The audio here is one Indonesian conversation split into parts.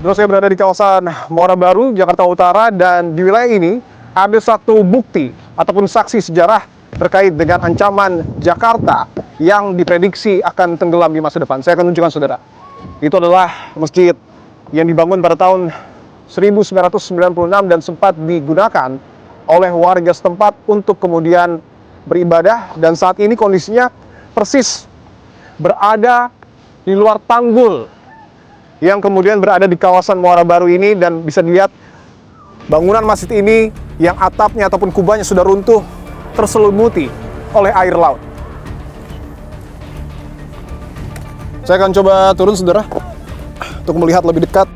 Terus saya berada di kawasan Muara Baru, Jakarta Utara, dan di wilayah ini ada satu bukti ataupun saksi sejarah terkait dengan ancaman Jakarta yang diprediksi akan tenggelam di masa depan. Saya akan tunjukkan saudara. Itu adalah masjid yang dibangun pada tahun 1996 dan sempat digunakan oleh warga setempat untuk kemudian beribadah, dan saat ini kondisinya persis berada di luar tanggul yang kemudian berada di kawasan Muara Baru ini, dan bisa dilihat bangunan masjid ini yang atapnya ataupun kubahnya sudah runtuh terselumuti oleh air laut. Saya akan coba turun saudara untuk melihat lebih dekat.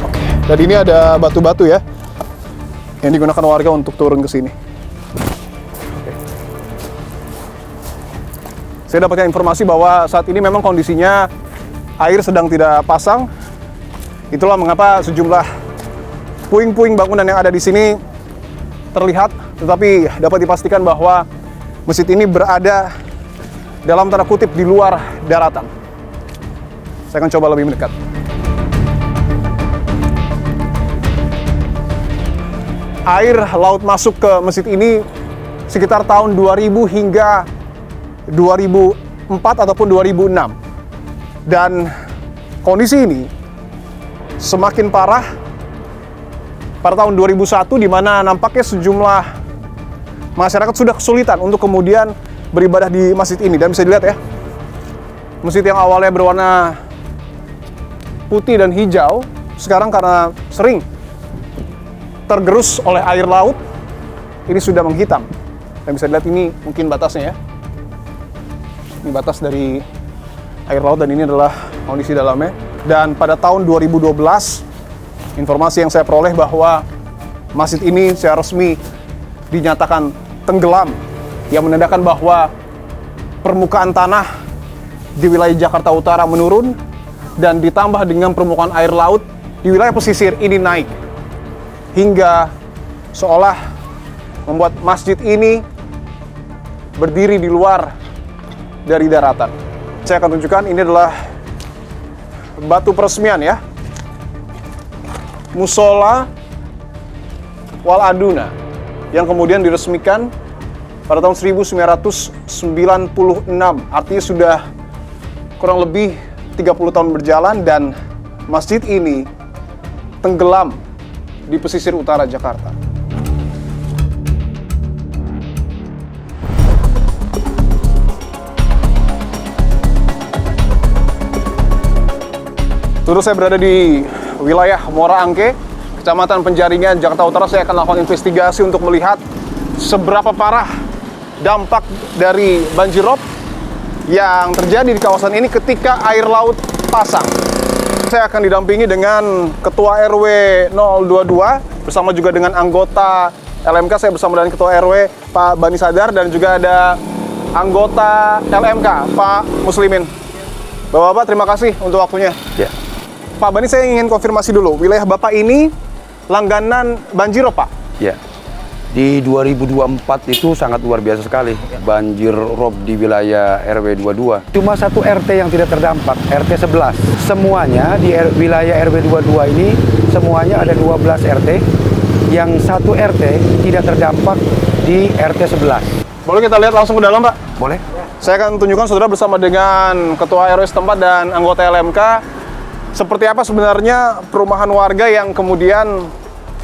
Oke, dan ini ada batu-batu ya yang digunakan warga untuk turun ke sini. Saya dapatkan informasi bahwa saat ini memang kondisinya air sedang tidak pasang. Itulah mengapa sejumlah puing-puing bangunan yang ada di sini terlihat, tetapi dapat dipastikan bahwa masjid ini berada dalam tanda kutip di luar daratan. Saya akan coba lebih mendekat. Air laut masuk ke masjid ini sekitar tahun 2000 hingga 2004 ataupun 2006, dan kondisi ini semakin parah pada tahun 2001, di mana nampaknya sejumlah masyarakat sudah kesulitan untuk kemudian beribadah di masjid ini. Dan bisa dilihat ya, masjid yang awalnya berwarna putih dan hijau sekarang karena sering tergerus oleh air laut ini sudah menghitam. Dan bisa dilihat ini mungkin batasnya ya. Ini batas dari air laut, dan ini adalah kondisi dalamnya. Dan pada tahun 2012, informasi yang saya peroleh bahwa masjid ini secara resmi dinyatakan tenggelam, yang menandakan bahwa permukaan tanah di wilayah Jakarta Utara menurun, dan ditambah dengan permukaan air laut di wilayah pesisir ini naik, hingga seolah membuat masjid ini berdiri di luar dari daratan. Saya akan tunjukkan, ini adalah batu peresmian ya, Musola Wal Aduna, yang kemudian diresmikan pada tahun 1996. Artinya sudah kurang lebih 30 tahun berjalan, dan masjid ini tenggelam di pesisir utara Jakarta. Terus saya berada di wilayah Muara Angke, Kecamatan Penjaringan, Jakarta Utara. Saya akan lakukan investigasi untuk melihat seberapa parah dampak dari banjirop yang terjadi di kawasan ini ketika air laut pasang. Saya akan didampingi dengan Ketua RW 022 bersama juga dengan anggota LMK. Saya bersama dengan Ketua RW Pak Bani Sadar, dan juga ada anggota LMK Pak Muslimin. Bapak-bapak, terima kasih untuk waktunya. Ya. Pak Bani, saya ingin konfirmasi dulu, wilayah Bapak ini langganan banjirop, Pak? Ya. Di 2024 itu sangat luar biasa sekali banjir rob di wilayah RW 22. Cuma satu RT yang tidak terdampak, RT 11. Semuanya di wilayah RW 22 ini, semuanya ada 12 RT. Yang satu RT tidak terdampak di RT 11. Boleh kita lihat langsung ke dalam, Pak? Boleh? Saya akan tunjukkan saudara bersama dengan Ketua RW setempat dan anggota LMK seperti apa sebenarnya perumahan warga yang kemudian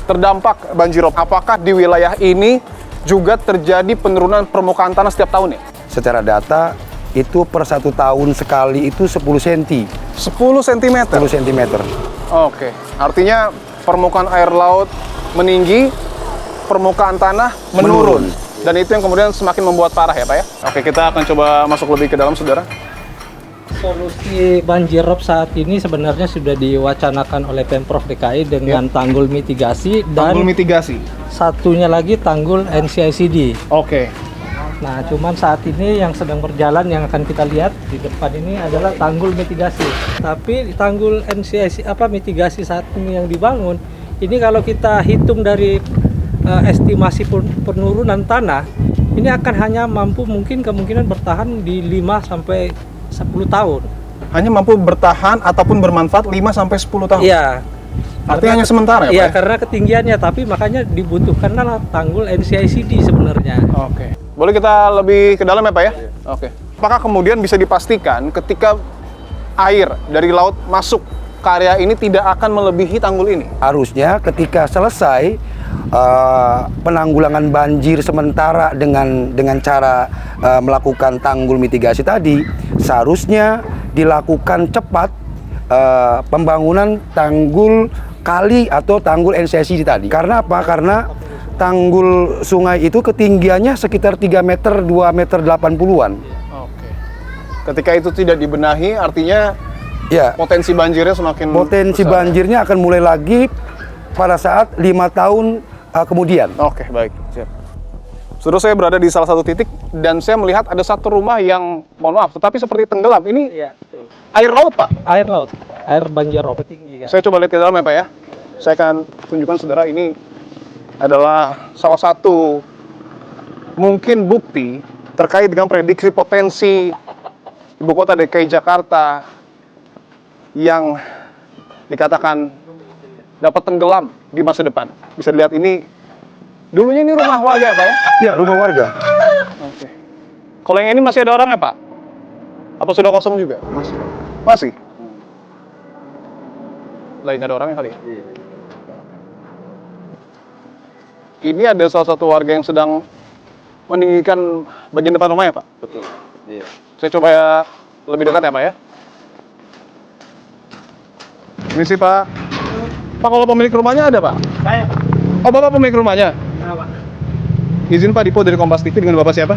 terdampak banjirop. Apakah di wilayah ini juga terjadi penurunan permukaan tanah setiap tahun ya? Secara data itu per 1 tahun sekali itu 10 cm. 10 cm? 10 cm. Oke, artinya permukaan air laut meninggi, permukaan tanah menurun. Dan itu yang kemudian semakin membuat parah ya Pak ya? Oke, kita akan coba masuk lebih ke dalam saudara. Solusi banjirop saat ini sebenarnya sudah diwacanakan oleh Pemprov DKI dengan tanggul mitigasi, dan tanggul mitigasi. Satunya lagi tanggul NCICD. Oke. Nah, cuman saat ini yang sedang berjalan yang akan kita lihat di depan ini adalah tanggul mitigasi. Tapi tanggul mitigasi saat ini yang dibangun, ini kalau kita hitung dari estimasi penurunan tanah, ini akan hanya mampu mungkin kemungkinan bertahan di 5 sampai 10 tahun. hanya mampu bertahan ataupun bermanfaat 5-10 tahun. Iya. Artinya hanya sementara ya, Iya, Pak? karena ketinggiannya, tapi makanya dibutuhkanlah tanggul NCICD sebenarnya. Oke. Boleh kita lebih ke dalam ya, Pak ya? Oke. Apakah kemudian bisa dipastikan ketika air dari laut masuk ke area ini tidak akan melebihi tanggul ini? Harusnya ketika selesai penanggulangan banjir sementara dengan cara melakukan tanggul mitigasi tadi, seharusnya dilakukan cepat pembangunan tanggul kali atau tanggul NCICD tadi. Karena apa? Karena tanggul sungai itu ketinggiannya sekitar 3 meter, 2 meter 80-an. Oke. Ketika itu tidak dibenahi, artinya Ya, potensi banjirnya semakin potensi besar. banjirnya akan mulai lagi pada saat 5 tahun kemudian. Oke, baik. Siap. Saudara, saya berada di salah satu titik dan saya melihat ada satu rumah yang, mohon maaf, tetapi seperti tenggelam. Ini Iya. air laut, Pak. Air laut, air banjir rob tinggi kan. Saya coba lihat ke dalam ya, Pak ya. Saya akan tunjukkan saudara, ini adalah salah satu mungkin bukti terkait dengan prediksi potensi ibu kota DKI Jakarta yang dikatakan dapat tenggelam di masa depan. Bisa dilihat ini, dulunya ini rumah warga, Pak ya? Ya, rumah warga. Oke. Kalau yang ini masih ada orangnya, Pak? Apa sudah kosong juga? Masih? Lain ada orangnya kali? Iya. Ini ada salah satu warga yang sedang meninggikan bagian depan rumahnya, Pak? Betul. Iya. Saya coba ya lebih dekat ya, Pak ya? Ini sih, Pak. Pak, kalau pemilik rumahnya ada, Pak? Saya, Oh, Bapak pemilik rumahnya? kenapa? Izin, Pak, Dipo dari Kompas TV, dengan Bapak siapa?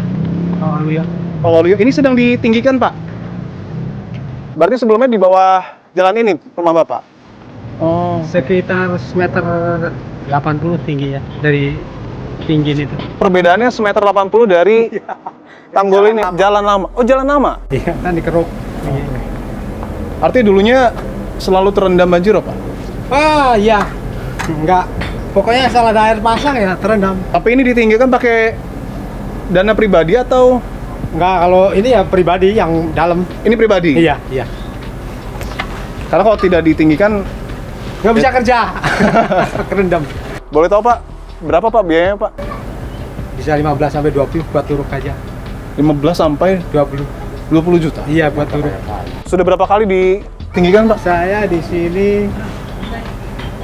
Oh, iya. Pak Waluyo. Ini sedang ditinggikan, Pak? Berarti sebelumnya di bawah jalan ini rumah Bapak? Oh. Sekitar meter 80 tinggi ya, dari tinggi itu. Perbedaannya semeter 80 dari tanggul ini, jalan lama. Oh, jalan lama? Iya, kan dikeruk. Artinya dulunya selalu terendam banjir, Pak? Ah, iya. Enggak. Pokoknya asal ada air pasang ya terendam. Tapi ini ditinggikan pakai dana pribadi atau? Enggak, kalau ini ya pribadi yang dalam. Ini pribadi? Iya, iya. Karena kalau tidak ditinggikan, Nggak bisa kerja. Kerendam. boleh tahu, Pak, berapa, Pak, biayanya, Pak? Bisa 15 sampai 20 buat turuk aja. 15 sampai 20. 20 juta? Iya, buat turuk. Sudah berapa kali ditinggikan, Pak? Saya di sini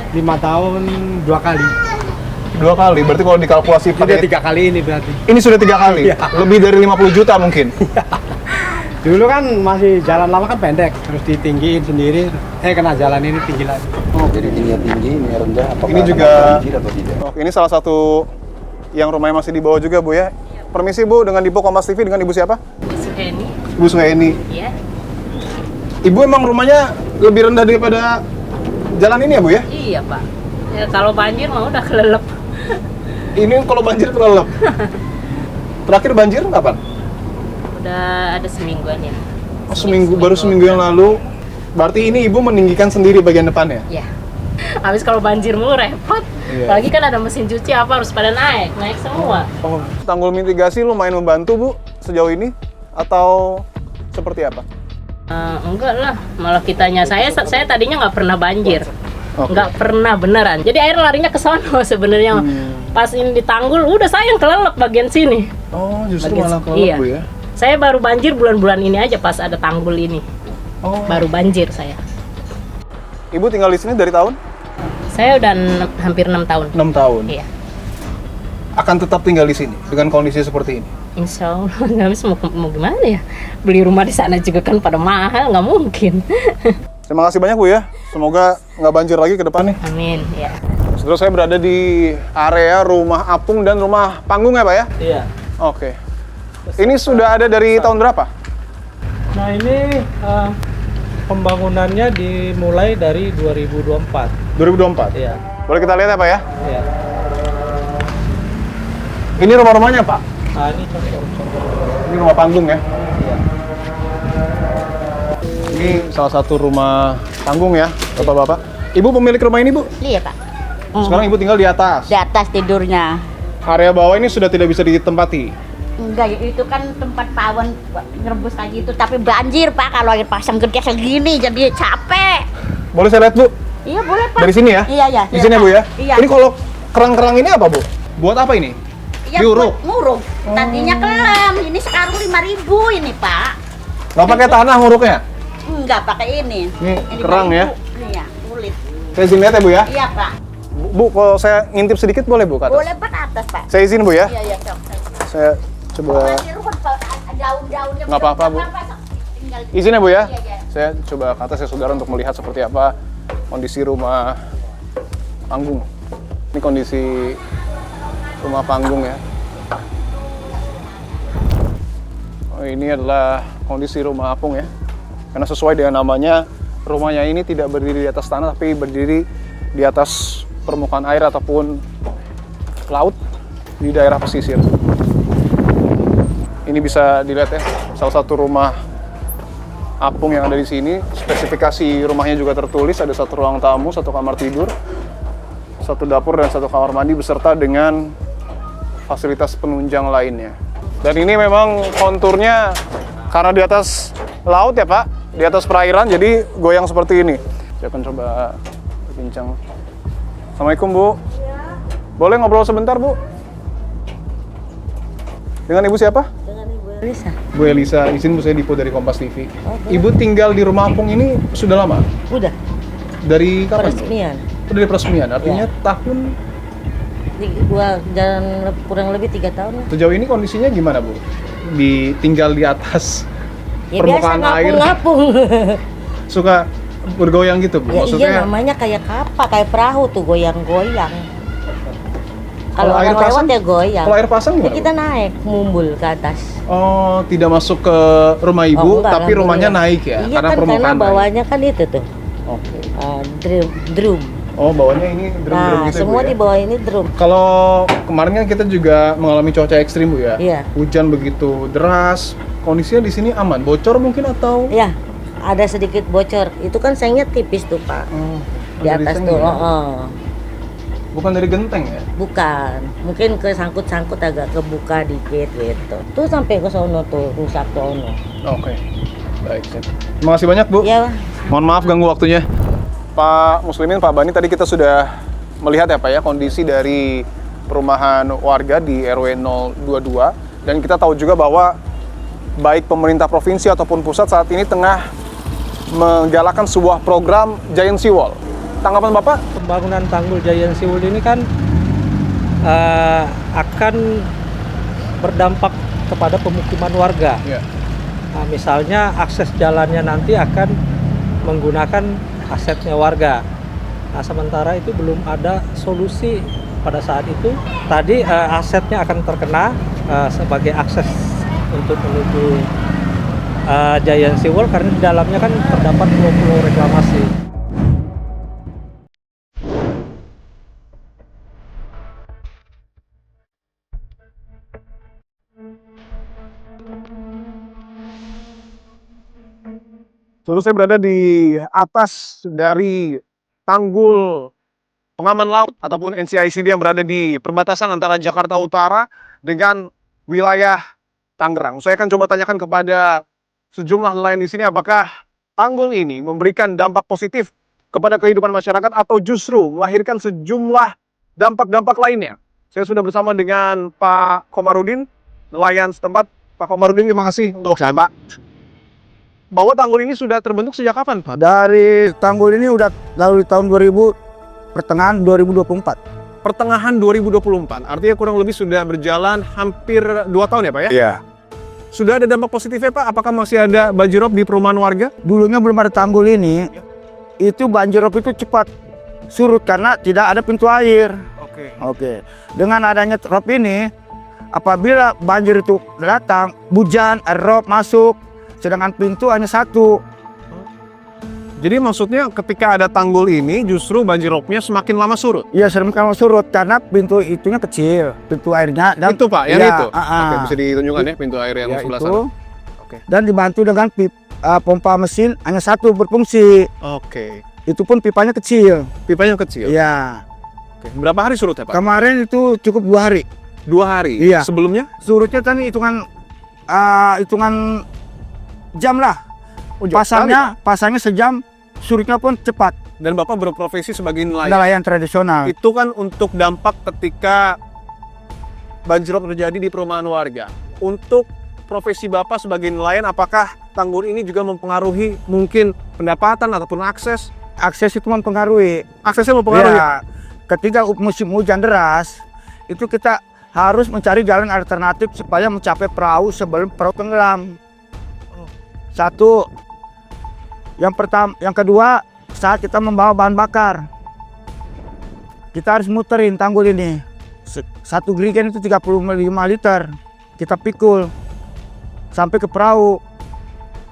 5 tahun 2 kali. 2 kali, berarti kalau dikalkulasi Sudah pakai... 3 kali ini berarti. Ini sudah 3 kali? Iya. Lebih dari 50 juta mungkin? Dulu kan masih jalan lama kan pendek, terus ditinggiin sendiri. Kena jalan ini tinggi lagi. Jadi tinggi tinggi, ini rendah. Apakah Ini akan juga- ada banjir atau tidak? Oke, ini salah satu yang rumahnya masih di bawah juga, Bu ya. Permisi, Bu, dengan Dipo Kompas TV, dengan Ibu siapa? Sukeni, Ibu Suhaini. ya. Ibu emang rumahnya lebih rendah daripada jalan ini ya, Bu ya? Iya, Pak. Ya, kalau banjir mah udah kelelep. Ini kalau banjir kelelep. Terakhir banjir kapan? Udah ada semingguan ya. Oh, baru seminggu yang lalu. Berarti ini Ibu meninggikan sendiri bagian depannya? Ya. Habis kalau banjir mulu repot. Iya. Lagi kan ada mesin cuci apa harus pada naik semua. Oh, tanggul mitigasi lumayan membantu, Bu, sejauh ini? Atau seperti apa? Enggak lah, malah kitanya saya tadinya nggak pernah banjir. Oke. Nggak pernah beneran. Jadi air larinya ke sono sebenarnya. Pas ini ditanggul, udah saya yang kelelep bagian sini. Oh, justru Bagian malah sini. kelelep, Iya. Bu ya? Saya baru banjir bulan-bulan ini aja pas ada tanggul ini. Oh. Baru banjir saya. Ibu tinggal di sini dari tahun? Saya udah hampir 6 tahun. 6 tahun. Iya. Akan tetap tinggal di sini dengan kondisi seperti ini? Insya Allah, nggak bisa mau gimana ya? Beli rumah di sana juga kan pada mahal, nggak mungkin. Terima kasih banyak, Bu ya. Semoga nggak banjir lagi ke depannya. Amin, ya. Saudara, saya berada di area rumah apung dan rumah panggung ya, Pak ya? Iya. Oke. Ini sudah ada dari tahun berapa? Nah, ini pembangunannya dimulai dari 2024. 2024? Iya. Boleh kita lihat ya, Pak ya? Iya. Ini rumah-rumahnya, Pak? Nah, ini contoh-contoh. Ini rumah panggung ya? Iya. Ini salah satu rumah panggung ya, Bapak-Bapak. Ibu pemilik rumah ini, Bu? Iya, Pak. Sekarang Ibu tinggal di atas. Di atas tidurnya. Area bawah ini sudah tidak bisa ditempati? Enggak, itu kan tempat pawon ngerebus kayak gitu, tapi banjir Pak kalau air pasang gede segini jadi capek. Boleh saya lihat Bu? Iya boleh Pak. Dari sini ya? Iya ya. Izin ya Bu ya? Iya. Ini kalau kerang-kerang ini apa Bu? Buat apa ini? Iya, diuruk? Nguruk. Tadinya kelam, ini sekarang 5.000 ini Pak. Nggak pakai tanah nguruknya? Enggak pakai ini. Ini kerang ya? Iya, kulit. Saya izin lihat ya Bu ya? Iya Pak. Bu, kalau saya ngintip sedikit boleh Bu ke atas? Boleh Pak ke atas Pak. Saya izin Bu ya? Iya Cok. Saya coba... Masih rumput Pak, daun-daunnya. Nggak apa-apa, Bu. Tinggal Izin ya Bu ya? Iya, iya. Saya coba ke atas ya saudara untuk melihat seperti apa kondisi rumah panggung. Ini kondisi rumah panggung ya. Oh, ini adalah kondisi rumah apung ya. Karena sesuai dengan namanya, rumahnya ini tidak berdiri di atas tanah tapi berdiri di atas permukaan air ataupun laut di daerah pesisir. Ini bisa dilihat ya, salah satu rumah apung yang ada di sini. Spesifikasi rumahnya juga tertulis, ada 1 ruang tamu, 1 kamar tidur, 1 dapur dan 1 kamar mandi beserta dengan fasilitas penunjang lainnya. Dan ini memang konturnya karena di atas laut ya Pak, di atas perairan jadi goyang seperti ini. Saya akan coba berbincang. Assalamualaikum Bu. Boleh ngobrol sebentar Bu? Dengan Ibu siapa? Dengan Ibu Elisa. Bu Elisa, izin Bu, saya Dipo dari Kompas TV. Ibu tinggal di rumah apung ini sudah lama? Udah, Dari kapan? Bu? peresmian. Oh, dari peresmian, artinya tahun Dan kurang lebih 3 tahun lah. sejauh ini kondisinya gimana Bu? Tinggal di atas Ya biasa permukaan air, ngapung-ngapung. suka bergoyang gitu Bu? Ya, Maksudnya iya namanya kayak kapal, kayak perahu tuh goyang-goyang. Kalau air orang lewat pasang? ya goyang. Kalau air pasang Ya, gimana kita Bu? naik, mumbul ke atas. Oh, tidak masuk ke rumah Ibu, enggak, tapi rumahnya naik alhamdulillah. ya? Iya karena kan, permukaan karena air. bawahnya kan itu tuh, Oke. drum. Oh, bawahnya ini drum-drum Nah, gitu ya, Bu semua ya? di bawah ini drum. Kalau kemarin kan kita juga mengalami cuaca ekstrim Bu ya? Iya. Hujan begitu deras, kondisinya di sini aman. Bocor mungkin atau? Ya, ada sedikit bocor. Itu kan sengnya tipis tuh Pak. Oh, Di dari atas seng tuh, ya? Bukan dari genteng ya? Bukan, mungkin kesangkut-sangkut agak kebuka dikit gitu. Tuh sampai ke sono tuh, rusak tuh ono. Oke, baik. Terima kasih banyak Bu. Ya, Mohon maaf ganggu waktunya. Pak Muslimin, Pak Bani, tadi kita sudah melihat ya Pak ya kondisi dari perumahan warga di RW 022. Dan kita tahu juga bahwa baik pemerintah provinsi ataupun pusat saat ini tengah menggalakkan sebuah program Giant Sea Wall. Tanggapan Bapak? Pembangunan tanggul Giant Sea Wall ini kan akan berdampak kepada pemukiman warga. Ya. Nah, misalnya akses jalannya nanti akan menggunakan asetnya warga. Nah, sementara itu belum ada solusi pada saat itu. Tadi asetnya akan terkena sebagai akses untuk menuju Giant Sea Wall karena di dalamnya kan terdapat pulau-pulau reklamasi. Lalu saya berada di atas dari tanggul pengaman laut ataupun NCICD yang berada di perbatasan antara Jakarta Utara dengan wilayah Tangerang. Saya akan coba tanyakan kepada sejumlah nelayan di sini apakah tanggul ini memberikan dampak positif kepada kehidupan masyarakat atau justru melahirkan sejumlah dampak-dampak lainnya. Saya sudah bersama dengan Pak Komarudin, nelayan setempat. Pak Komarudin, terima kasih untuk saya, Pak. Bahwa tanggul ini sudah terbentuk sejak kapan, Pak? Dari tanggul ini udah lalu di tahun 2000, pertengahan 2024. Pertengahan 2024, artinya kurang lebih sudah berjalan hampir 2 tahun ya Pak ya? Iya. Sudah ada dampak positifnya Pak? Apakah masih ada banjirop di perumahan warga? Dulunya belum ada tanggul ini, itu banjirop itu cepat surut karena tidak ada pintu air. Oke. Dengan adanya rop ini, apabila banjir itu datang, hujan, air rop masuk, sedangkan pintu hanya 1. Jadi maksudnya ketika ada tanggul ini justru banjiropnya semakin lama surut? Iya, sering kalau surut karena pintu itunya kecil, pintu airnya. Dan, Itu Pak, yang iya, itu? Oke, bisa ditunjukkan ya pintu air yang ya, sebelah itu. sana? Oke. Dan dibantu dengan pompa mesin hanya 1 berfungsi. Oke. Itu pun pipanya kecil. Pipanya kecil? Iya. Oke. Berapa hari surut ya Pak? Kemarin itu cukup 2 hari. 2 hari. Iya. Sebelumnya? Surutnya tadi hitungan jam lah. Oh, jauh Pasangnya sejam, surutnya pun cepat. Dan Bapak berprofesi sebagai nelayan. Nelayan tradisional. Itu kan untuk dampak ketika banjirop terjadi di perumahan warga. Untuk profesi Bapak sebagai nelayan, apakah tanggul ini juga mempengaruhi mungkin pendapatan ataupun akses? Akses itu mempengaruhi. Aksesnya mempengaruhi? Ya, ketika musim hujan deras, itu kita harus mencari jalan alternatif supaya mencapai perahu sebelum perahu tenggelam. Satu. Yang kedua, saat kita membawa bahan bakar, kita harus muterin tanggul ini. Satu gerigen itu 35 liter. Kita pikul sampai ke perahu.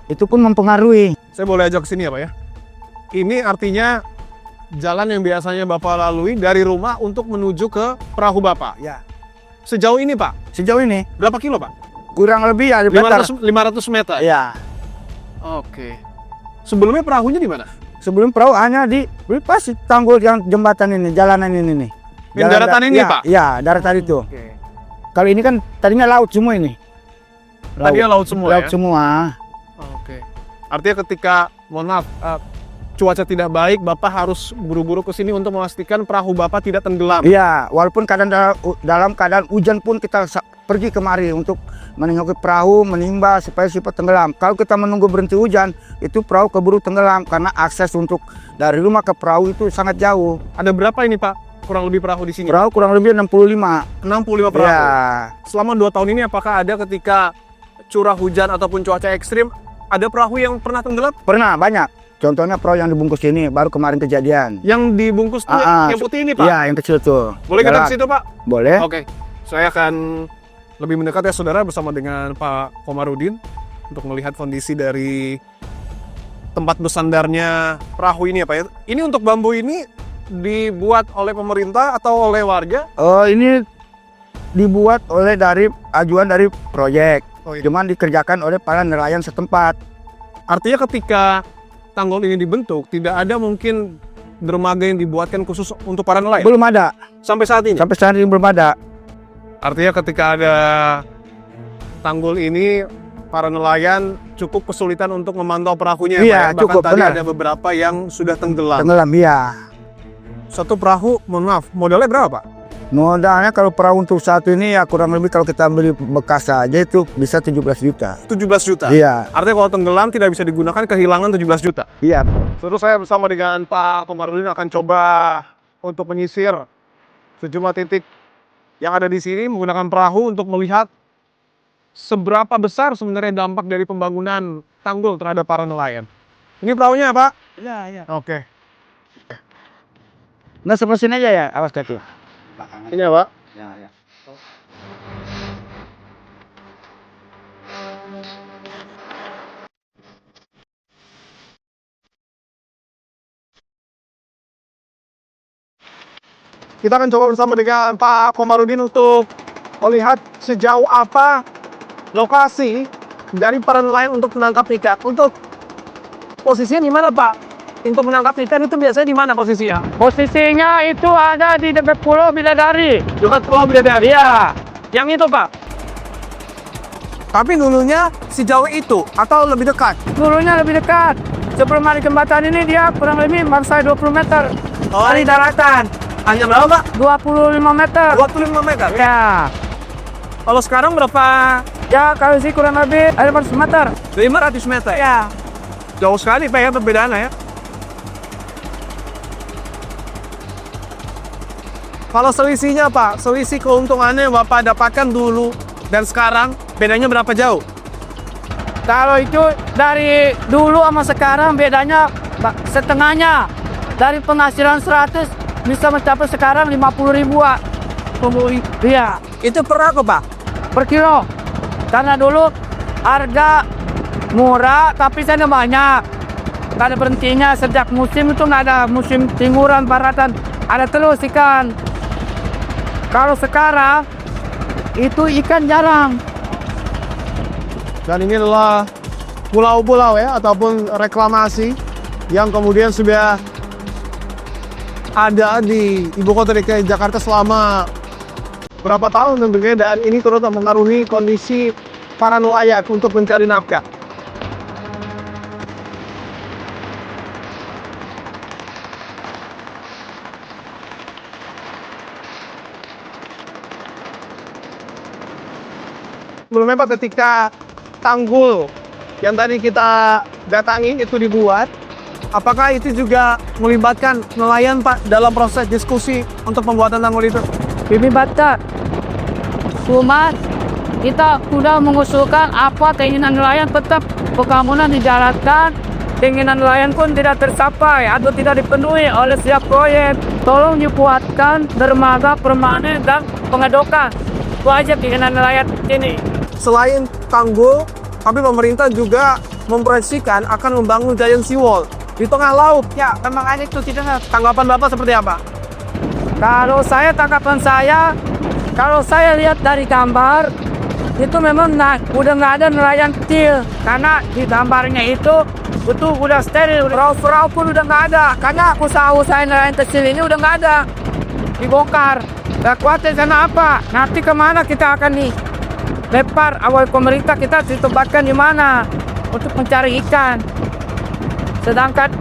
Itu pun mempengaruhi. Saya boleh ajak ke sini ya Pak ya? Ini artinya jalan yang biasanya Bapak lalui dari rumah untuk menuju ke perahu Bapak? Ya. Sejauh ini Pak? Sejauh ini Berapa kilo Pak? kurang lebih ya 500 meter? Ya. Oke. Sebelumnya perahunya di mana? Sebelum perahu hanya di pas tanggul yang jembatan ini, jalanan ini nih. Yang daratan ini ya, Pak? Iya, daratan itu. Oke. Kalau ini kan tadinya laut semua ini. Tadinya laut semua Laut ya? semua. Oke. Artinya ketika, mohon maaf, cuaca tidak baik, Bapak harus buru-buru ke sini untuk memastikan perahu Bapak tidak tenggelam. Iya, walaupun dalam keadaan hujan pun kita pergi kemari untuk menengoki perahu, menimba supaya cepat tenggelam. Kalau kita menunggu berhenti hujan, itu perahu keburu tenggelam karena akses untuk dari rumah ke perahu itu sangat jauh. Ada berapa ini Pak? Kurang lebih perahu di sini? Perahu kurang lebih 65. 65 perahu. Ya, Selama 2 tahun ini apakah ada ketika curah hujan ataupun cuaca ekstrim, ada perahu yang pernah tenggelam? pernah banyak. Contohnya perahu yang dibungkus ini baru kemarin kejadian. Yang dibungkus tuh yang putih ini Pak? Iya, yang kecil tuh. Boleh kita Jalan. ke situ Pak? Boleh. Oke. Saya akan lebih mendekat ya saudara bersama dengan Pak Komarudin untuk melihat kondisi dari tempat bersandarnya perahu ini ya Pak ya. Ini untuk bambu ini dibuat oleh pemerintah atau oleh warga? Oh, ini dibuat oleh ajuan dari proyek. Oh, iya. Cuman dikerjakan oleh para nelayan setempat. Artinya ketika tanggul ini dibentuk, tidak ada mungkin dermaga yang dibuatkan khusus untuk para nelayan? Belum ada. Sampai saat ini? Sampai saat ini belum ada. Artinya ketika ada tanggul ini, para nelayan cukup kesulitan untuk memantau perahunya ya, Iya, Pak ya? Bahkan cukup, tadi benar. ada beberapa yang sudah tenggelam. Tenggelam, iya. Satu perahu, mohon maaf, modalnya berapa Pak? Modalnya kalau perahu untuk satu ini ya kurang lebih kalau kita beli bekas saja itu bisa 17 juta. 17 juta? Iya. Artinya kalau tenggelam tidak bisa digunakan, kehilangan 17 juta? Iya. Terus saya bersama dengan Pak Komarudin akan coba untuk menyisir sejumlah titik yang ada di sini menggunakan perahu untuk melihat seberapa besar sebenarnya dampak dari pembangunan tanggul terhadap para nelayan. Ini perahunya Pak? Iya, iya. Oke. Nah, seperti sini aja ya, awas kaki. Ini ya Pak? Ya, ya. Kita akan coba bersama dengan Pak Komarudin untuk melihat sejauh apa lokasi dari para nelayan untuk menangkap ikan. Untuk posisinya di mana Pak? Untuk menangkap ikan itu biasanya di mana posisinya? Posisinya itu ada di dekat Pulau Bidadari. Dekat Pulau Bidadari? Iya. Yang itu Pak. Tapi dulunya sejauh itu atau lebih dekat? Dulunya lebih dekat. Sebelum ada jembatan ini dia kurang lebih bangsa 20 meter. Dari daratan. Hanya berapa Pak? 25 meter. 25 meter? Ya. Kalau sekarang berapa? Ya kalau sih kurang lebih 500 meter. 500 meter? Ya. Jauh sekali Pak ya perbedaannya ya? Kalau selisihnya Pak, selisih keuntungannya Bapak dapatkan dulu dan sekarang bedanya berapa jauh? Kalau itu dari dulu sama sekarang bedanya setengahnya. Dari penghasilan 100 bisa mencapai sekarang 50 ribu Pak. Iya. Itu per apa Pak? Per kilo. Karena dulu harga murah tapi saya banyak. Karena berhentinya sejak musim itu nggak ada musim timuran paratan. Ada terus ikan. Kalau sekarang itu ikan jarang. Dan ini adalah pulau-pulau ya ataupun reklamasi yang kemudian sudah ada di ibu kota DKI Jakarta selama berapa tahun tentunya, dan ini turut mempengaruhi kondisi para nelayan untuk mencari nafkah. Sebelumnya Pak, ketika tanggul yang tadi kita datangi itu dibuat, apakah itu juga melibatkan nelayan Pak dalam proses diskusi untuk pembuatan tanggul itu? Dilibatkan. Cuma kita sudah mengusulkan apa keinginan nelayan, tetap pembangunan dijalankan. Keinginan nelayan pun tidak tercapai atau tidak dipenuhi oleh setiap proyek. Tolong dibuatkan dermaga permanen dan pengedokan. Itu aja keinginan nelayan ini. Selain tanggul, tapi pemerintah juga memproyeksikan akan membangun giant seawall di tengah laut. Ya, memang ada itu tidak. Tanggapan Bapak seperti apa? Tanggapan saya, kalau saya lihat dari gambar, itu memang udah nggak ada nelayan kecil. Karena di gambarnya itu udah steril, perahu-perahu pun udah nggak ada. Karena usaha-usaha nelayan kecil ini udah nggak ada, dibongkar. Gak khawatir karena apa? Nanti kemana kita akan nih? Lepar awal pemerintah kita ditempatkan di mana untuk mencari ikan. Sedangkan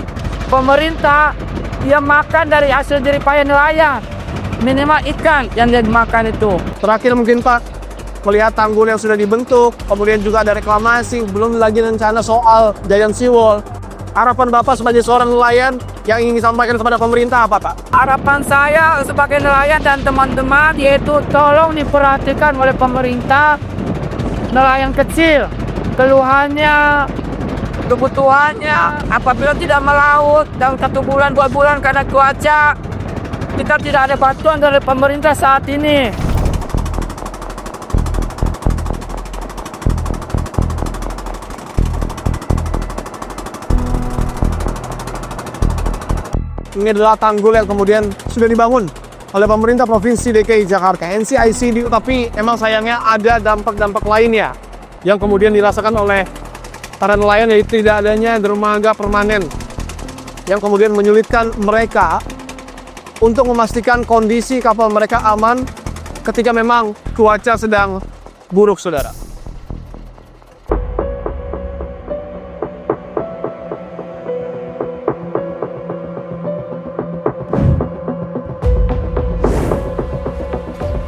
pemerintah dia makan dari hasil jeripaya nelayan, minimal ikan yang dia makan itu. Terakhir mungkin Pak, melihat tanggul yang sudah dibentuk, kemudian juga ada reklamasi, belum lagi rencana soal giant seawall. Harapan Bapak sebagai seorang nelayan yang ingin disampaikan kepada pemerintah apa Pak? Harapan saya sebagai nelayan dan teman-teman yaitu tolong diperhatikan oleh pemerintah nelayan kecil, keluhannya, kebutuhannya apabila tidak melaut dalam 1 bulan 2 bulan karena cuaca, kita tidak ada bantuan dari pemerintah saat ini. Ini adalah tanggul yang kemudian sudah dibangun oleh pemerintah Provinsi DKI Jakarta, NCICD, tapi emang sayangnya ada dampak-dampak lainnya yang kemudian dirasakan oleh para nelayan, yaitu tidak adanya dermaga permanen yang kemudian menyulitkan mereka untuk memastikan kondisi kapal mereka aman ketika memang cuaca sedang buruk, saudara.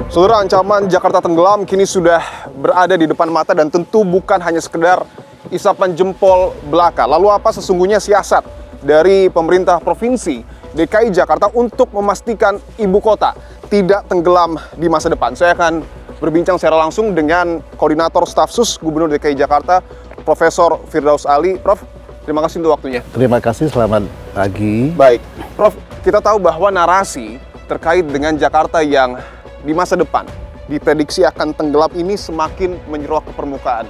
Saudara, ancaman Jakarta tenggelam kini sudah berada di depan mata dan tentu bukan hanya sekedar isapan jempol belaka. Lalu apa sesungguhnya siasat dari pemerintah Provinsi DKI Jakarta untuk memastikan ibu kota tidak tenggelam di masa depan? Saya akan berbincang secara langsung dengan Koordinator Staf Sus Gubernur DKI Jakarta, Profesor Firdaus Ali. Prof, terima kasih untuk waktunya. Terima kasih, selamat pagi. Baik, Prof, kita tahu bahwa narasi terkait dengan Jakarta yang di masa depan diprediksi akan tenggelam ini semakin menyeruak ke permukaan.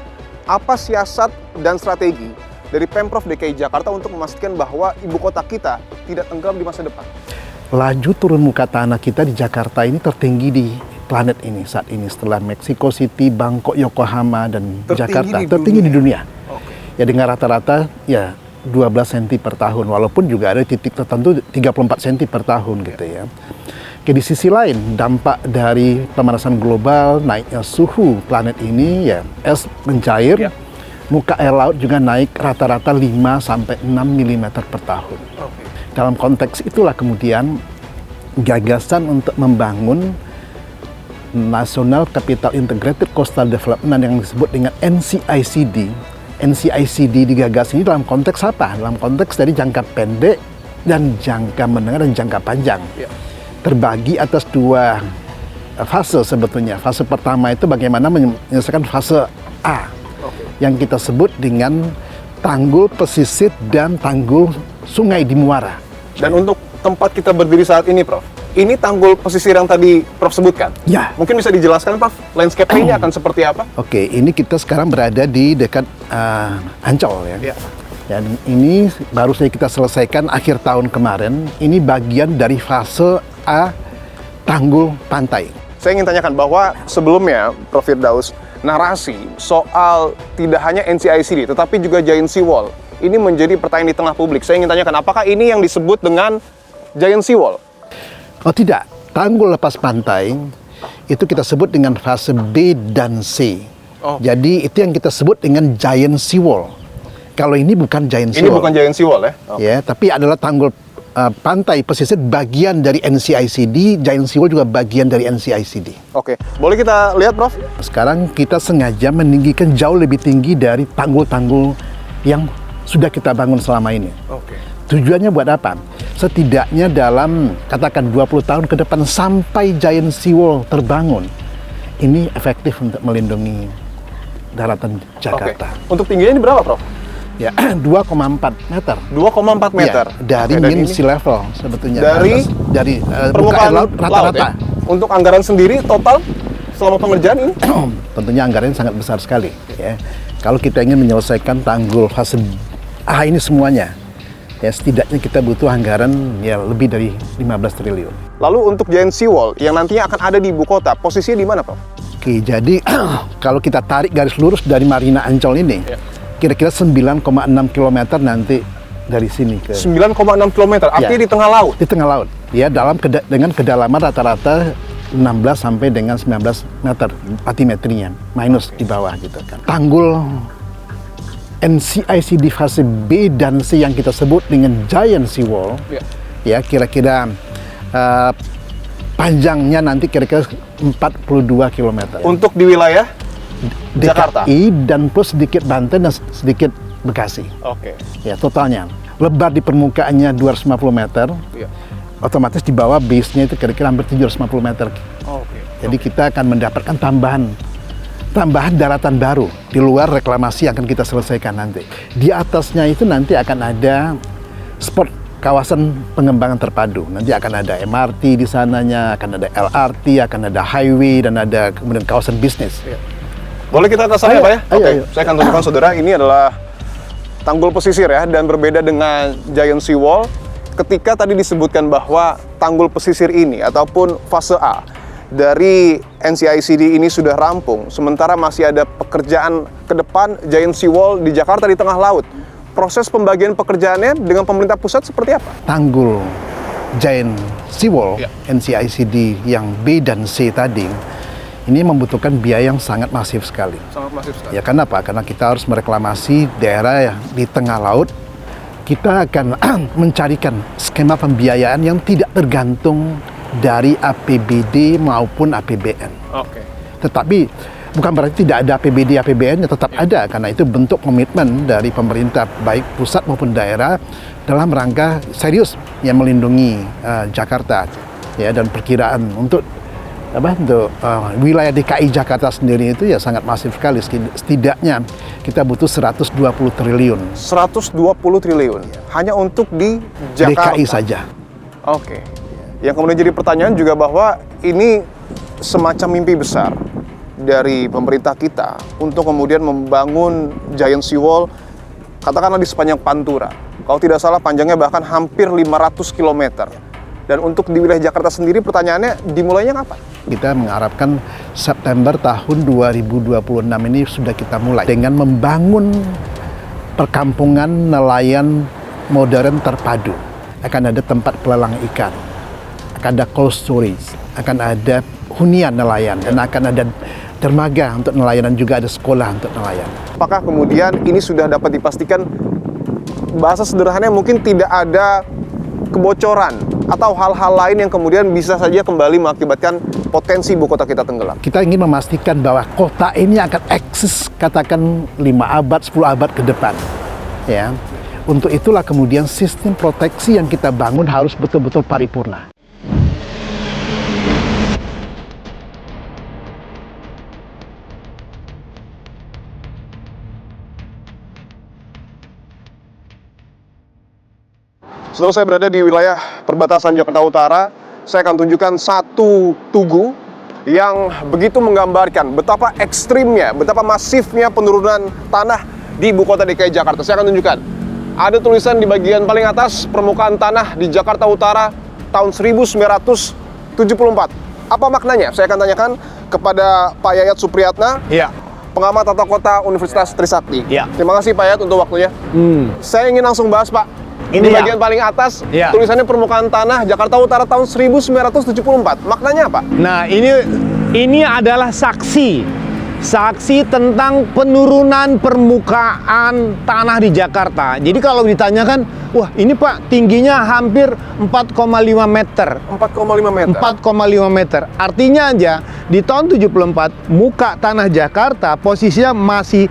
Apa siasat dan strategi dari Pemprov DKI Jakarta untuk memastikan bahwa ibu kota kita tidak tenggelam di masa depan? Laju turun muka tanah kita di Jakarta ini tertinggi di planet ini saat ini, setelah Mexico City, Bangkok, Yokohama, dan Jakarta. Tertinggi di dunia. Ya, dengan rata-rata ya 12 cm per tahun, walaupun juga ada titik tertentu 34 cm per tahun gitu ya. Oke, di sisi lain, dampak dari pemanasan global, naiknya suhu planet ini, ya es mencair, muka air laut juga naik rata-rata 5-6 mm per tahun. Dalam konteks itulah kemudian gagasan untuk membangun National Capital Integrated Coastal Development yang disebut dengan NCICD. NCICD digagas ini dalam konteks apa? Dalam konteks dari jangka pendek dan jangka menengah dan jangka panjang. Terbagi atas 2 fase sebetulnya. Fase pertama itu bagaimana menyelesaikan fase A, yang kita sebut dengan tanggul pesisir dan tanggul sungai di muara. Dan untuk tempat kita berdiri saat ini, Prof, ini tanggul pesisir yang tadi Prof sebutkan. Ya. Mungkin bisa dijelaskan, Prof, landscape ini akan seperti apa? Oke, ini kita sekarang berada di dekat Ancol ya. Dan ini baru saja kita selesaikan akhir tahun kemarin. Ini bagian dari fase A, tanggul pantai. Saya ingin tanyakan bahwa sebelumnya, Prof Firdaus, narasi soal tidak hanya NCICD, tetapi juga Giant Seawall, ini menjadi pertanyaan di tengah publik. Saya ingin tanyakan, apakah ini yang disebut dengan Giant Seawall? Oh tidak, tanggul lepas pantai itu kita sebut dengan fase B dan C. Oh. Jadi itu yang kita sebut dengan giant seawall. Kalau ini bukan giant Ini seawall. bukan giant seawall ya? Ya, tapi adalah tanggul pantai pesisir bagian dari NCICD, giant seawall juga bagian dari NCICD. Oke, boleh kita lihat, Prof? Sekarang kita sengaja meninggikan jauh lebih tinggi dari tanggul-tanggul yang sudah kita bangun selama ini. Oke. Tujuannya buat apa? Setidaknya dalam katakan 20 tahun ke depan sampai giant seawall terbangun, ini efektif untuk melindungi daratan Jakarta. Untuk tingginya ini berapa, Prof? Ya, 2,4 meter. 2,4 meter. Ya, dari Oke, dan mean ini sea level sebetulnya. dari muka permukaan air laut rata-rata. ya? Untuk anggaran sendiri total selama pengerjaan ini? Tentunya anggarannya sangat besar sekali. Ya. Kalau kita ingin menyelesaikan tanggul fase A ini semuanya, ya setidaknya kita butuh anggaran ya lebih dari 15 triliun. Lalu untuk giant seawall yang nantinya akan ada di ibu kota, posisinya di mana, Prof? Oke, jadi kalau kita tarik garis lurus dari Marina Ancol ini, kira-kira 9,6 km nanti dari sini ke 9,6 km, artinya Ya. di tengah laut. di tengah laut. Ya, dengan kedalaman rata-rata 16 sampai dengan 19 meter batimetrinya, minus di bawah gitu kan. Tanggul NCICD fase B dan C yang kita sebut dengan giant seawall, ya kira-kira panjangnya nanti kira-kira 42 km. Untuk di wilayah Jakarta. DKI dan plus sedikit Banten dan sedikit Bekasi. Oke. Ya, totalnya. Lebar di permukaannya 250 meter. Iya. Otomatis di bawah base-nya itu kira-kira hampir 750 meter. Oke. Jadi kita akan mendapatkan tambahan daratan baru di luar reklamasi yang akan kita selesaikan nanti. Di atasnya itu nanti akan ada spot kawasan pengembangan terpadu. Nanti akan ada MRT di sananya, akan ada LRT, akan ada highway, dan ada kemudian kawasan bisnis. Boleh kita ke sana, Ayo, Pak ya? ayo, Oke, ayo. saya akan tunjukkan saudara, ini adalah tanggul pesisir ya, dan berbeda dengan giant seawall. Ketika tadi disebutkan bahwa tanggul pesisir ini ataupun fase A dari NCICD ini sudah rampung, sementara masih ada pekerjaan ke depan giant seawall di Jakarta di tengah laut. Proses pembagian pekerjaannya dengan pemerintah pusat seperti apa? Tanggul giant seawall Ya. NCICD yang B dan C tadi ini membutuhkan biaya yang sangat masif sekali. Sangat masif sekali. Ya, kenapa? Karena kita harus mereklamasi daerah yang di tengah laut. Kita akan mencarikan skema pembiayaan yang tidak tergantung dari APBD maupun APBN. Oke. Tetapi bukan berarti tidak ada APBD, APBN, tetap ada, karena itu bentuk komitmen dari pemerintah baik pusat maupun daerah dalam rangka serius yang melindungi Jakarta, ya, dan perkiraan untuk wilayah DKI Jakarta sendiri itu ya sangat masif sekali. Setidaknya kita butuh 120 triliun 120 triliun hanya untuk di Jakarta. DKI saja. Oke. Yang kemudian jadi pertanyaan juga bahwa ini semacam mimpi besar dari pemerintah kita untuk kemudian membangun giant seawall katakanlah di sepanjang Pantura. Kalau tidak salah panjangnya bahkan hampir 500 km. Dan untuk di wilayah Jakarta sendiri pertanyaannya dimulainya kapan? Kita mengharapkan September tahun 2026 ini sudah kita mulai dengan membangun perkampungan nelayan modern terpadu. Akan ada tempat pelelang ikan, akan ada cold storage, akan ada hunian nelayan, dan akan ada dermaga untuk nelayan, dan juga ada sekolah untuk nelayan. Apakah kemudian ini sudah dapat dipastikan, bahasa sederhananya mungkin tidak ada kebocoran atau hal-hal lain yang kemudian bisa saja kembali mengakibatkan potensi ibu kota kita tenggelam? Kita ingin memastikan bahwa kota ini akan eksis katakan 5 abad, 10 abad ke depan. Ya. Untuk itulah kemudian sistem proteksi yang kita bangun harus betul-betul paripurna. Setelah saya berada di wilayah perbatasan Jakarta Utara, saya akan tunjukkan satu tugu yang begitu menggambarkan betapa ekstrimnya, betapa masifnya penurunan tanah di ibu kota DKI Jakarta. Saya akan tunjukkan. Ada tulisan di bagian paling atas, permukaan tanah di Jakarta Utara tahun 1974. Apa maknanya? Saya akan tanyakan kepada Pak Yayat Supriyatna, pengamat tata kota Universitas Trisakti. Terima kasih Pak Yayat untuk waktunya. Saya ingin langsung bahas, Pak. Di bagian paling atas, tulisannya permukaan tanah Jakarta Utara tahun 1974. Maknanya apa? Nah, Ini adalah saksi tentang penurunan permukaan tanah di Jakarta. Jadi kalau ditanyakan, wah ini Pak tingginya hampir 4,5 meter. 4,5 meter. 4,5 meter. Artinya aja di tahun 74 muka tanah Jakarta posisinya masih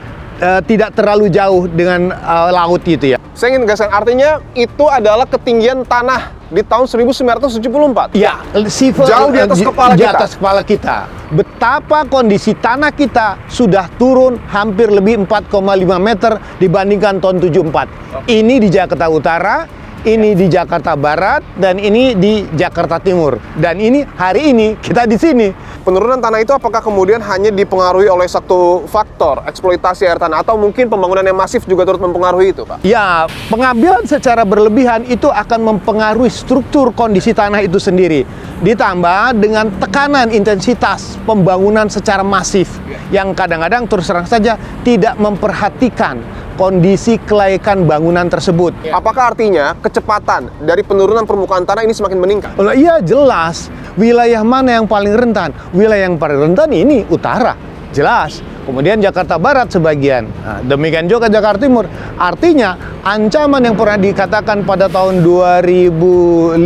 tidak terlalu jauh dengan laut gitu ya. Saya ingin tegaskan, artinya itu adalah ketinggian tanah di tahun 1974. Ya, jauh di atas kepala di kita. atas kepala kita. Betapa kondisi tanah kita sudah turun hampir lebih 4,5 meter dibandingkan tahun 74. Ini di Jakarta Utara, ini di Jakarta Barat, dan ini di Jakarta Timur. Dan ini hari ini kita di sini. Penurunan tanah itu apakah kemudian hanya dipengaruhi oleh satu faktor, eksploitasi air tanah, atau mungkin pembangunan yang masif juga turut mempengaruhi itu, Pak? Ya, pengambilan secara berlebihan itu akan mempengaruhi struktur kondisi tanah itu sendiri. Ditambah dengan tekanan intensitas pembangunan secara masif yang kadang-kadang terus terang saja tidak memperhatikan kondisi kelayakan bangunan tersebut. Apakah artinya kecepatan dari penurunan permukaan tanah ini semakin meningkat? Oh, iya jelas. Wilayah mana yang paling rentan? Wilayah yang paling rentan ini utara, jelas. Kemudian Jakarta Barat sebagian. Nah, demikian juga Jakarta Timur. Artinya ancaman yang pernah dikatakan pada tahun 2055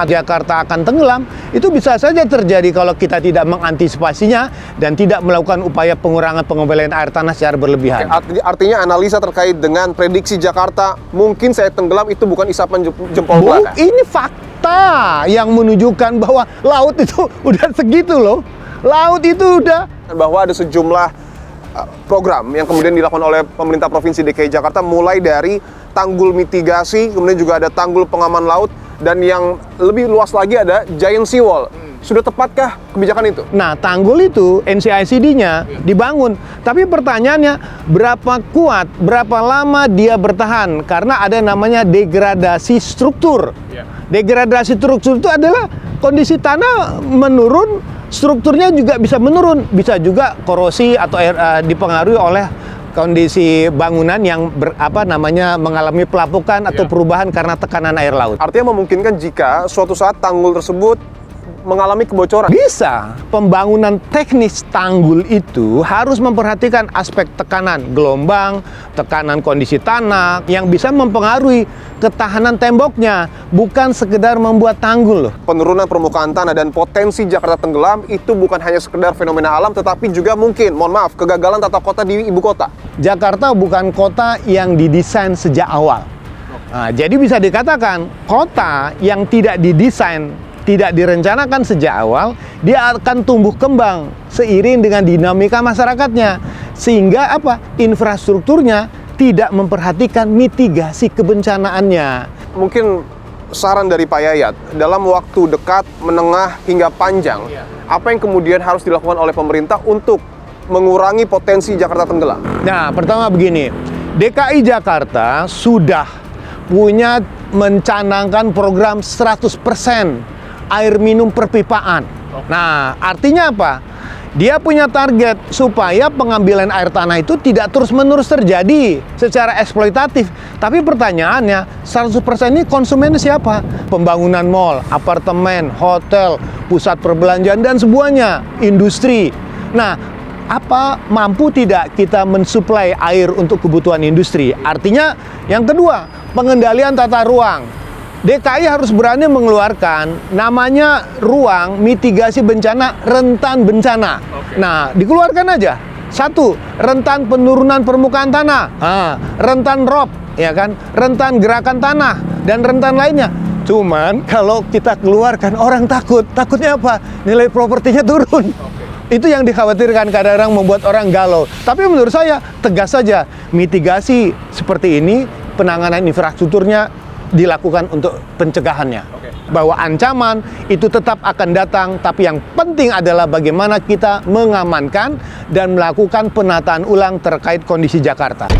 Jakarta akan tenggelam, itu bisa saja terjadi kalau kita tidak mengantisipasinya dan tidak melakukan upaya pengurangan pengembalian air tanah secara berlebihan. Artinya analisa terkait dengan prediksi Jakarta mungkin saya tenggelam itu bukan isapan jempol belaka. Ini fakta yang menunjukkan bahwa laut itu udah segitu loh. Laut itu udah. Bahwa ada sejumlah program yang kemudian dilakukan oleh pemerintah Provinsi DKI Jakarta, mulai dari tanggul mitigasi, kemudian juga ada tanggul pengaman laut, dan yang lebih luas lagi ada giant seawall. Sudah tepatkah kebijakan itu? Nah, tanggul itu NCICD-nya dibangun. Tapi pertanyaannya, berapa kuat, berapa lama dia bertahan? Karena ada namanya degradasi struktur. Degradasi struktur itu adalah kondisi tanah menurun, strukturnya juga bisa menurun. Bisa juga korosi atau dipengaruhi oleh kondisi bangunan yang mengalami pelapukan atau perubahan karena tekanan air laut. Artinya memungkinkan jika suatu saat tanggul tersebut mengalami kebocoran? Bisa. Pembangunan teknis tanggul itu harus memperhatikan aspek tekanan gelombang, tekanan kondisi tanah yang bisa mempengaruhi ketahanan temboknya, bukan sekedar membuat tanggul loh. Penurunan permukaan tanah dan potensi Jakarta tenggelam itu bukan hanya sekedar fenomena alam, tetapi juga mungkin, mohon maaf, kegagalan tata kota di ibu kota. Jakarta bukan kota yang didesain sejak awal. Nah, jadi bisa dikatakan kota yang tidak didesain, tidak direncanakan sejak awal, dia akan tumbuh kembang seiring dengan dinamika masyarakatnya. Sehingga infrastrukturnya tidak memperhatikan mitigasi kebencanaannya. Mungkin saran dari Pak Yayat, dalam waktu dekat, menengah, hingga panjang, apa yang kemudian harus dilakukan oleh pemerintah untuk mengurangi potensi Jakarta tenggelam? Nah, pertama begini, DKI Jakarta sudah punya mencanangkan program 100% air minum perpipaan. Nah, artinya apa? Dia punya target supaya pengambilan air tanah itu tidak terus-menerus terjadi secara eksploitatif. Tapi pertanyaannya, 100% ini konsumennya siapa? Pembangunan mall, apartemen, hotel, pusat perbelanjaan, dan semuanya, industri. Nah, mampu tidak kita mensuplai air untuk kebutuhan industri? Artinya, yang kedua, pengendalian tata ruang. DKI harus berani mengeluarkan namanya ruang mitigasi bencana rentan bencana. Nah, dikeluarkan aja. 1, rentan penurunan permukaan tanah, rentan rob, ya kan, rentan gerakan tanah, dan rentan lainnya. Cuman kalau kita keluarkan orang takutnya apa? Nilai propertinya turun. Itu yang dikhawatirkan, kadang-kadang membuat orang galau. Tapi menurut saya tegas saja, mitigasi seperti ini, penanganan infrastrukturnya dilakukan untuk pencegahannya. Bahwa ancaman itu tetap akan datang, tapi yang penting adalah bagaimana kita mengamankan dan melakukan penataan ulang terkait kondisi Jakarta.